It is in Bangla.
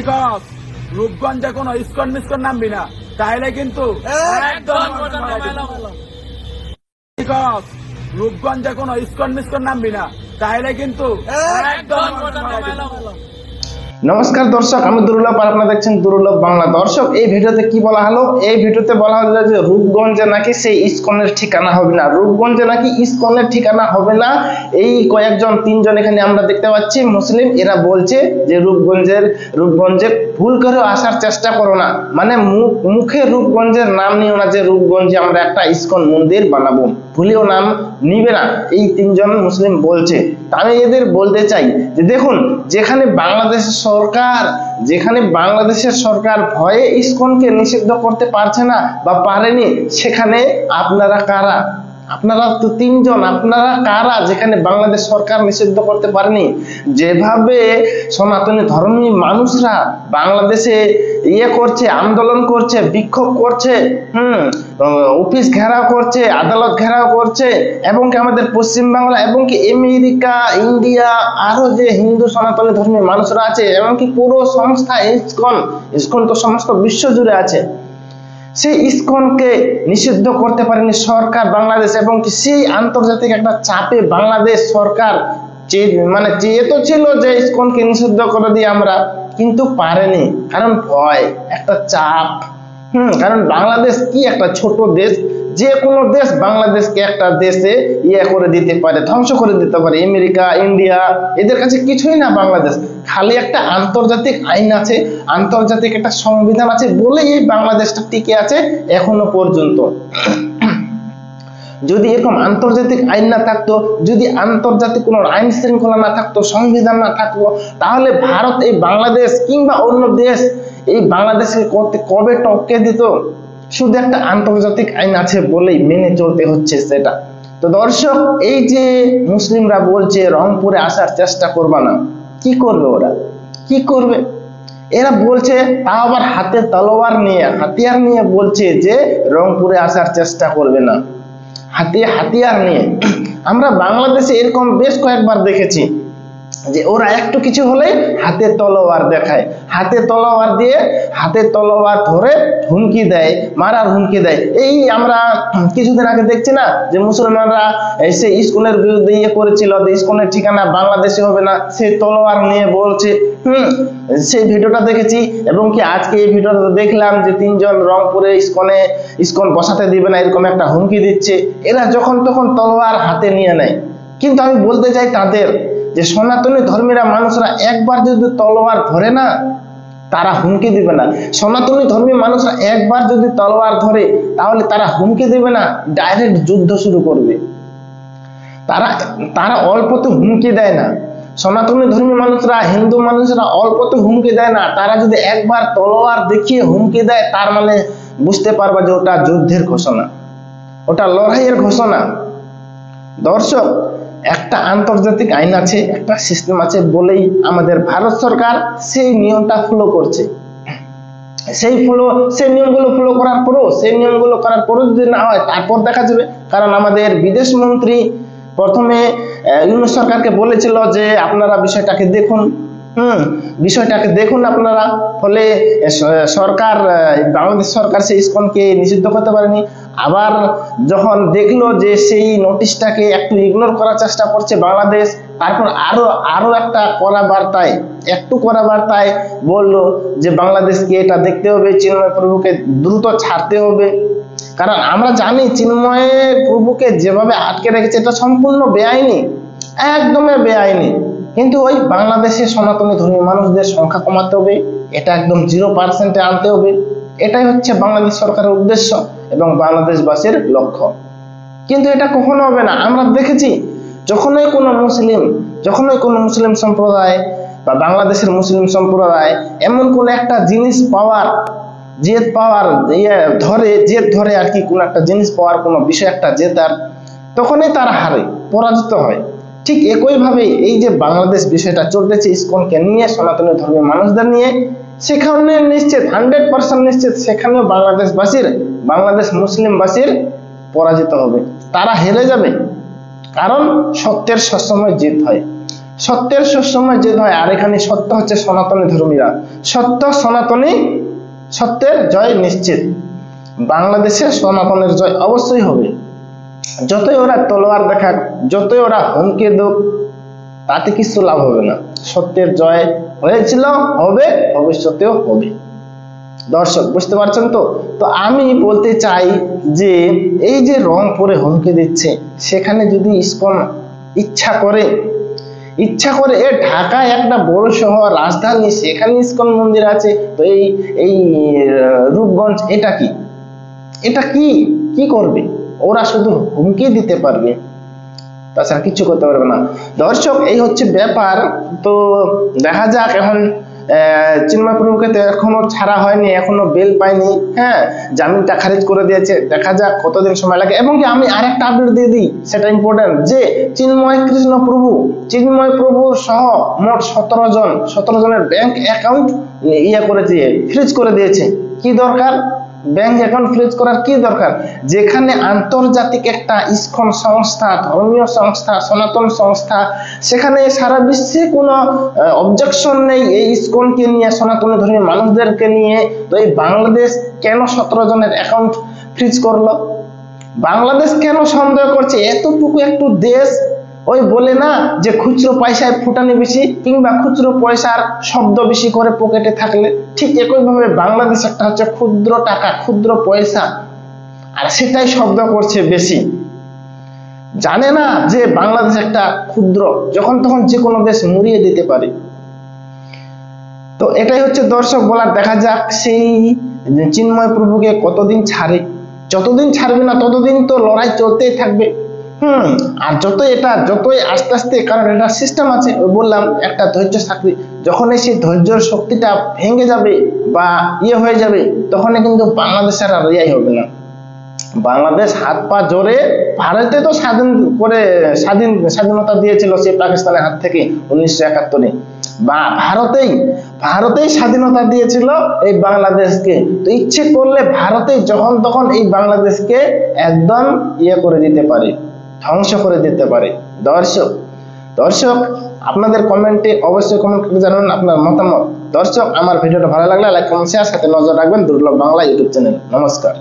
বিকজ রূপগঞ্জে কোনো ইস্কন মিস্কন নামবি না, তাইলে কিন্তু বিকজ রূপগঞ্জে কোনো ইস্কন মিস্কন নামবি না, তাইলে কিন্তু নমস্কার দর্শক, আমি দুর্লভ আর আপনারা দেখছেন দুর্লভ বাংলা। দর্শক, এই ভিডিওতে কি বলা হলো? এই ভিডিওতে বলা হলো যে রূপগঞ্জে নাকি সেই ইস্কনের ঠিকানা হবে না, রূপগঞ্জে নাকি ইস্কনের ঠিকানা হবে না। এই কয়েকজন তিনজন এখানে আমরা দেখতে পাচ্ছি মুসলিম, এরা বলছে যে রূপগঞ্জে ভুল করে আসার চেষ্টা করো না, মানে মুখে রূপগঞ্জের নাম নিও না যে রূপগঞ্জে আমরা একটা ইস্কন মন্দির বানাবো, ভুলেও নাম নিবে না। এই তিনজন মুসলিম বলছে। আমি এদের বলতে চাই যে দেখুন, যেখানে বাংলাদেশের সরকার ভয়ে ইস্কনকে নিষিদ্ধ করতে পারছে না বা পারেনি, সেখানে আপনারা কারা? আপনারা তো তিনজন, আপনারা কারা যেখানে বাংলাদেশ সরকার নিষিদ্ধ করতে পারেনি? যেভাবে সনাতনী ধর্মী মানুষরা বাংলাদেশে করছে, আন্দোলন করছে, বিক্ষোভ করছে, অফিস ঘেরাও করছে, আদালত ঘেরাও করছে, এবং কি আমাদের পশ্চিমবাংলা এবং কি আমেরিকা, ইন্ডিয়া, আরো যে হিন্দু সনাতনী ধর্মী মানুষরা আছে, এমনকি পুরো সংস্থা ইস্কন তো সমস্ত বিশ্ব জুড়ে আছে, সেই ইস্কনকে নিষিদ্ধ করতে পারেনি সরকার বাংলাদেশ। এবং সেই আন্তর্জাতিক একটা চাপে বাংলাদেশ সরকার চেয়ে তো ছিল যে ইস্কনকে নিষিদ্ধ করে দিই আমরা, কিন্তু পারেনি। কারণ ভয়, একটা চাপ। কারণ বাংলাদেশ কি একটা ছোট দেশ, যে কোনো দেশ বাংলাদেশকে একটা দেশে করে দিতে পারে, ধ্বংস করে দিতে পারে। আমেরিকা, ইন্ডিয়া, এদের কাছে কিছুই না বাংলাদেশ। খালি একটা আন্তর্জাতিক আইন আছে, আন্তর্জাতিক একটা সংবিধান আছে বলেই এই বাংলাদেশটা টিকে আছে এখনো পর্যন্ত। যদি এরকম আন্তর্জাতিক আইন না থাকতো, যদি আন্তর্জাতিক কোনো আইন শৃঙ্খলা না থাকতো, সংবিধান না থাকতো, তাহলে ভারত এই বাংলাদেশ কিংবা অন্য দেশ এই বাংলাদেশকে কবে টপকে দিত? শুধু একটা আন্তর্জাতিক আইন আছে বলেই মেনে চলতে হচ্ছে সেটা। তো দর্শক, এই যে মুসলিমরা বলছে রংপুরে আসার চেষ্টা করবা না, কি করবে ওরা? কি করবে? এরা বলছে, তাও আবার হাতে তলোয়ার নিয়ে, হাতিয়ার নিয়ে বলছে যে রংপুরে আসার চেষ্টা করবে না, হাতিয়ার নিয়ে। আমরা বাংলাদেশে এরকম বেশ কয়েকবার দেখেছি যে ওরা একটু কিছু হলে হাতে তলোয়ার দেখায়, হাতে তলোয়ার ধরে হুমকি দেয়, মারার হুমকি দেয়। এই আমরা কিছুদিন আগে দেখছি না যে মুসলমানরা এসে ইস্কনের বিরুদ্ধে করেছিল, ইস্কনের ঠিকানা বাংলাদেশে হবে না, সেই তলোয়ার নিয়ে বলছে। সেই ভিডিওটা দেখেছি। এবং কি আজকে এই ভিডিওটা দেখলাম যে তিনজন রংপুরে ইস্কন বসাতে দিবে না, এরকম একটা হুমকি দিচ্ছে। এরা যখন তখন তলোয়ার হাতে নিয়ে নেয়। কিন্তু আমি বলতে চাই তাদের যে সনাতনী ধর্মীরা মানুষরা একবার যদি তলোয়ার ধরে না, তারা হুমকি দিবে না। সনাতনী ধর্মী মানুষরা একবার যদি তলোয়ার ধরে, তাহলে তারা হুমকি দিবে না, ডাইরেক্ট যুদ্ধ শুরু করবে। তারা অল্পতে হুমকি দেয় না। সনাতনী ধর্মী মানুষরা, হিন্দু মানুষরা অল্পতে হুমকি দেয় না। তারা যদি একবার তলোয়ার দেখিয়ে হুমকি দেয়, তার মানে বুঝতে পারবা যে ওটা যুদ্ধের ঘোষণা, ওটা লড়াইয়ের ঘোষণা। দর্শক, একটা আন্তর্জাতিক আইন আছে, একটা সিস্টেম আছে বলেই আমাদের ভারত সরকার সেই নিয়মটা ফলো করছে। সেই নিয়মগুলো ফলো করার পরও যদি না হয়, তারপর দেখা যাবে। কারণ আমাদের বিদেশ মন্ত্রী প্রথমে ইউনূস সরকারকে বলেছিল যে আপনারা বিষয়টাকে দেখুন আপনারা। ফলে বাংলাদেশ সরকার সেই ইস্কনকে নিষিদ্ধ করতে পারেনি। আবার যখন দেখলো যে সেই নোটিশটাকে একটু ইগনোর করার চেষ্টা করছে বাংলাদেশ, তারপর আরো একটা কড়া বার্তায় বললো যে বাংলাদেশকে এটা দেখতে হবে, চিন্ময় প্রভুকে দ্রুত ছাড়তে হবে। কারণ আমরা জানি চিন্ময় প্রভুকে যেভাবে আটকে রেখেছে এটা সম্পূর্ণ বেআইনি, একদমই বেআইনি। কিন্তু ওই বাংলাদেশে সনাতনী ধর্মী মানুষদের সংখ্যা কমাতে হবে, এটা একদম 0% আনতে হবে। এটাই হচ্ছে বাংলাদেশ সরকারের উদ্দেশ্য এবং বাংলাদেশবাসীর লক্ষ্য। কিন্তু এটা কখনো হবে না। আমরা দেখেছি যখনই কোনো মুসলিম সম্প্রদায় বা বাংলাদেশের মুসলিম সম্প্রদায় এমন কোন একটা জিনিস জেদ ধরে আর কি, কোন একটা জিনিস পাওয়ার, কোনো বিষয় একটা জেতার, তখনই তারা হারে, পরাজিত হয়। ঠিক একইভাবে এই যে বাংলাদেশ বিষয়টা চলতেছে ইস্কনকে নিয়ে, সনাতনী ধর্মীয় মানুষদের নিয়ে, সেখানে নিশ্চিত 100% নিশ্চিত সেখানেও বাংলাদেশ মুসলিমবাসীর পরাজিত হবে, তারা হেরে যাবে। কারণ সত্যের সবসময় জিত হয়। সত্যের সবসময় জেদ হয়। আর এখানে সত্য হচ্ছে সনাতনী ধর্মীরা, সত্য সনাতনী, সত্যের জয় নিশ্চিত। বাংলাদেশের সনাতনের জয় অবশ্যই হবে। যতই ওরা তলোয়ার দেখাক, যতই ওরা হুমকি দেখ, তাতে কিছু লাভ হবে না। সত্যের জয় হয়েছিল, হবে, ভবিষ্যতেও হবে। দর্শক বুঝতে পারছেন তো? তো আমি বলতে চাই যে এই যে রংপুরে হুমকি দিচ্ছে, সেখানে যদি ইসকন ইচ্ছা করে এ ঢাকায় একটা বড় শহর, রাজধানী, সেখানে ইসকন মন্দির আছে, তো এই রূপগঞ্জ এটা কি করবে? ওরা শুধু হুমকি দিতে পারবে, তাছাড়া কিছু করতে পারবে না। দর্শক এই হচ্ছে ব্যাপার। তো দেখা যাক, এখন চিন্ময় প্রভুকে তো এখনো ছাড়া হয়নি, এখনো বেল পায়নি, হ্যাঁ, জামিনটা খারিজ করে দিয়েছে। দেখা যাক কতদিন সময় লাগে। এবং কি আমি আরেকটা আপডেট দিয়ে দিই, সেটা ইম্পর্টেন্ট, যে চিন্ময় প্রভু সহ মোট 17 জনের ব্যাংক অ্যাকাউন্ট ফ্রিজ করে দিয়েছে। কি দরকার ব্যাংক অ্যাকাউন্ট ফ্রিজ করার? কি দরকার? যেখানে আন্তর্জাতিক একটা ইসকন সংস্থা, ধর্মীয় সংস্থা, সনাতন সংস্থা, সেখানে সারা বিশ্বে কোনো অবজেকশন নেই এই ইসকনকে নিয়ে, সনাতন ধর্মীয় মানুষদেরকে নিয়ে। তো এই বাংলাদেশ কেন 17 জনের অ্যাকাউন্ট ফ্রিজ করলো? বাংলাদেশ কেন সন্দেহ করছে? এতটুকু একটু দেশ, ওই বলে না যে খুচরো পয়সায় ফুটানি বেশি, কিংবা খুচরো পয়সার শব্দ বেশি করে পকেটে থাকলে, ঠিক একই ভাবে বাংলাদেশ একটা হচ্ছে ক্ষুদ্র টাকা, ক্ষুদ্র পয়সা, আর সেটাই শব্দ করছে বেশি। জানে না যে বাংলাদেশ একটা ক্ষুদ্র, যখন তখন যে কোনো দেশ মুড়িয়ে দিতে পারে। তো এটাই হচ্ছে দর্শক বলার। দেখা যাক সেই চিন্ময় প্রভুকে কতদিন ছাড়ে। যতদিন ছাড়বে না ততদিন তো লড়াই চলতেই থাকবে। আর যতই আস্তে আস্তে, কারণ এটা সিস্টেম আছে, বললাম একটা ধৈর্য চাকরি, যখন সেই ধৈর্যের শক্তিটা ভেঙে যাবে বা হয়ে যাবে, তখন কিন্তু বাংলাদেশের আর রেয়াই হবে না। বাংলাদেশ হাত পা জোরে, ভারতে তো স্বাধীনতা দিয়েছিল সেই পাকিস্তানের হাত থেকে 1971-এ, বা ভারতেই স্বাধীনতা দিয়েছিল এই বাংলাদেশকে। তো ইচ্ছে করলে ভারতে যখন তখন এই বাংলাদেশকে একদম করে দিতে পারে, ধ্বংস করে দিতে পারে। দর্শক আপনাদের কমেন্টে অবশ্যই কমেন্ট করে জানাবেন আপনার মতামত। দর্শক আমার ভিডিওটা ভালো লাগলে লাইক, কমেন্ট, শেয়ার, সাথে নজর রাখবেন দুর্লভ বাংলা ইউটিউব চ্যানেল। নমস্কার।